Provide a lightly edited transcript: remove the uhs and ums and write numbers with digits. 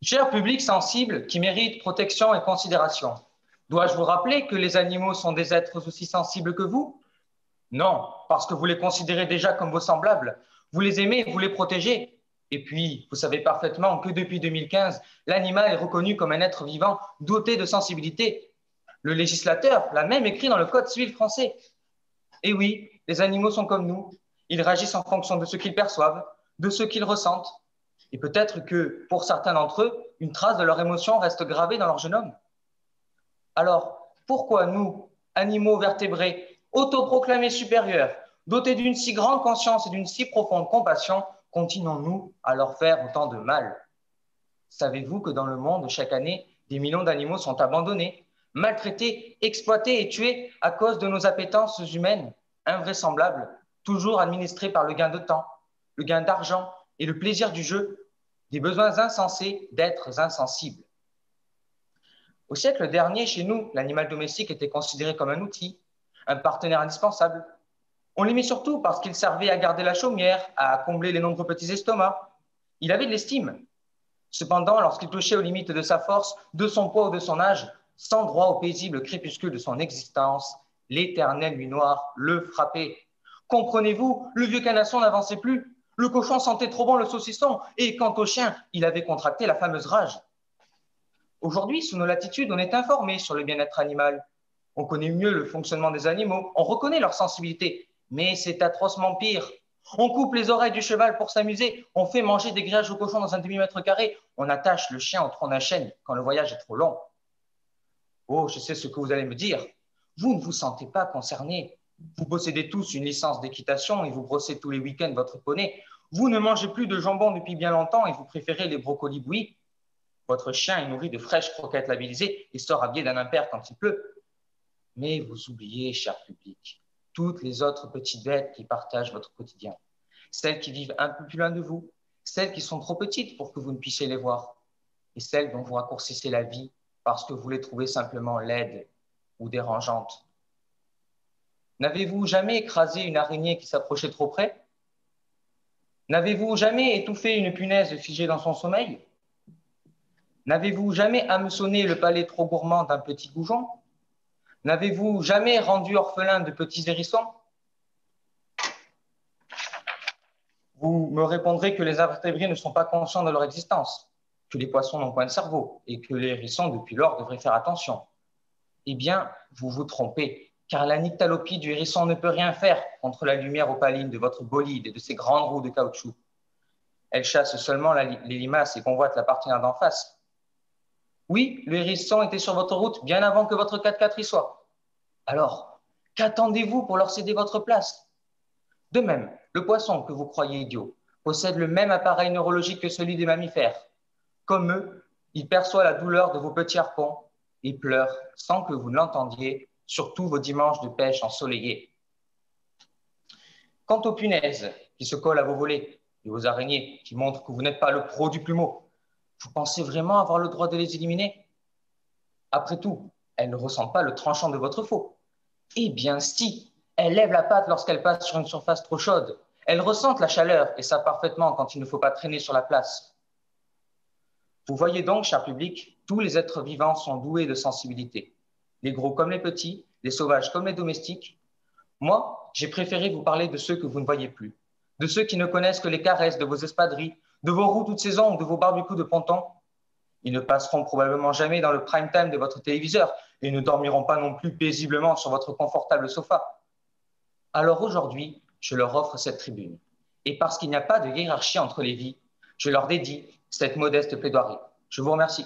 Cher public sensible qui mérite protection et considération, dois-je vous rappeler que les animaux sont des êtres aussi sensibles que vous? Non, parce que vous les considérez déjà comme vos semblables, vous les aimez, vous les protégez. Et puis, vous savez parfaitement que depuis 2015, l'animal est reconnu comme un être vivant doté de sensibilité. Le législateur l'a même écrit dans le Code civil français. Et oui, les animaux sont comme nous. Ils réagissent en fonction de ce qu'ils perçoivent, de ce qu'ils ressentent. Et peut-être que, pour certains d'entre eux, une trace de leur émotion reste gravée dans leur génome. Alors, pourquoi nous, animaux vertébrés, autoproclamés supérieurs, dotés d'une si grande conscience et d'une si profonde compassion, continuons-nous à leur faire autant de mal? Savez-vous que dans le monde, chaque année, des millions d'animaux sont abandonnés, maltraités, exploités et tués à cause de nos appétences humaines, invraisemblables, toujours administrées par le gain de temps, le gain d'argent et le plaisir du jeu, des besoins insensés d'êtres insensibles? Au siècle dernier, chez nous, l'animal domestique était considéré comme un outil, un partenaire indispensable. On l'aimait surtout parce qu'il servait à garder la chaumière, à combler les nombreux petits estomacs. Il avait de l'estime. Cependant, lorsqu'il touchait aux limites de sa force, de son poids ou de son âge, sans droit au paisible crépuscule de son existence, l'éternelle nuit noire le frappait. Comprenez-vous, le vieux canasson n'avançait plus. Le cochon sentait trop bon le saucisson, et quant au chien, il avait contracté la fameuse rage. Aujourd'hui, sous nos latitudes, on est informé sur le bien-être animal. On connaît mieux le fonctionnement des animaux, on reconnaît leur sensibilité, mais c'est atrocement pire. On coupe les oreilles du cheval pour s'amuser, on fait manger des grillades au cochon dans un demi-mètre carré, on attache le chien au tronc d'un chêne quand le voyage est trop long. Oh, je sais ce que vous allez me dire. Vous ne vous sentez pas concerné. Vous possédez tous une licence d'équitation et vous brossez tous les week-ends votre poney. Vous ne mangez plus de jambon depuis bien longtemps et vous préférez les brocolis bouillis. Votre chien est nourri de fraîches croquettes labellisées et sort habillé d'un impair quand il pleut. Mais vous oubliez, cher public, toutes les autres petites bêtes qui partagent votre quotidien. Celles qui vivent un peu plus loin de vous, celles qui sont trop petites pour que vous ne puissiez les voir, et celles dont vous raccourcissez la vie parce que vous les trouvez simplement laides ou dérangeantes. N'avez-vous jamais écrasé une araignée qui s'approchait trop près? N'avez-vous jamais étouffé une punaise figée dans son sommeil? N'avez-vous jamais hameçonné le palais trop gourmand d'un petit goujon? N'avez-vous jamais rendu orphelin de petits hérissons? Vous me répondrez que les invertébrés ne sont pas conscients de leur existence, que les poissons n'ont point de cerveau et que les hérissons, depuis lors, devraient faire attention. Eh bien, vous vous trompez, car la nyctalopie du hérisson ne peut rien faire contre la lumière opaline de votre bolide et de ses grandes roues de caoutchouc. Elle chasse seulement les limaces et convoite la partenaire d'en face. Oui, le hérisson était sur votre route bien avant que votre 4x4 y soit. Alors, qu'attendez-vous pour leur céder votre place? De même, le poisson que vous croyez idiot possède le même appareil neurologique que celui des mammifères. Comme eux, il perçoit la douleur de vos petits harpons et pleure sans que vous ne l'entendiez, surtout vos dimanches de pêche ensoleillés. Quant aux punaises qui se collent à vos volets et aux araignées qui montrent que vous n'êtes pas le pro du plumeau, vous pensez vraiment avoir le droit de les éliminer? Après tout, elles ne ressentent pas le tranchant de votre faux. Eh bien si, elles lèvent la patte lorsqu'elles passent sur une surface trop chaude. Elles ressentent la chaleur et savent parfaitement quand il ne faut pas traîner sur la place. Vous voyez donc, cher public, tous les êtres vivants sont doués de sensibilité. Les gros comme les petits, les sauvages comme les domestiques. Moi, j'ai préféré vous parler de ceux que vous ne voyez plus, de ceux qui ne connaissent que les caresses de vos espadrilles, de vos roues toute saison ou de vos barbecues de ponton. Ils ne passeront probablement jamais dans le prime time de votre téléviseur et ne dormiront pas non plus paisiblement sur votre confortable sofa. Alors aujourd'hui, je leur offre cette tribune. Et parce qu'il n'y a pas de hiérarchie entre les vies, je leur dédie cette modeste plaidoirie. Je vous remercie.